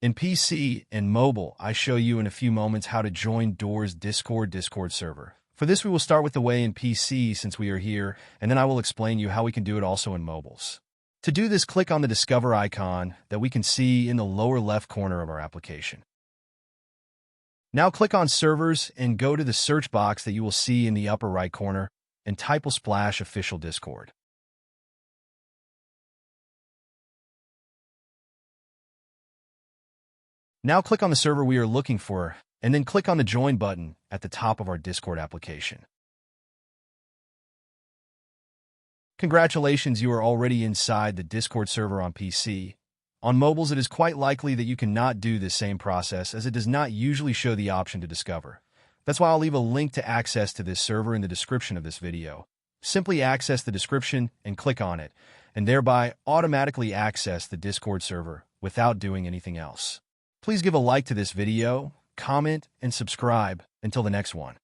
In PC and mobile, I show you in a few moments how to join Door's Discord server. For this, we will start with the way in PC since we are here, and then I will explain you how we can do it also in mobiles. To do this, click on the Discover icon that we can see in the lower left corner of our application. Now click on Servers and go to the search box that you will see in the upper right corner and type // official Discord. Now click on the server we are looking for, and then click on the Join button at the top of our Discord application. Congratulations, you are already inside the Discord server on PC. On mobiles, it is quite likely that you cannot do this same process as it does not usually show the option to discover. That's why I'll leave a link to access to this server in the description of this video. Simply access the description and click on it, and thereby automatically access the Discord server without doing anything else. Please give a like to this video, comment, and subscribe. Until the next one.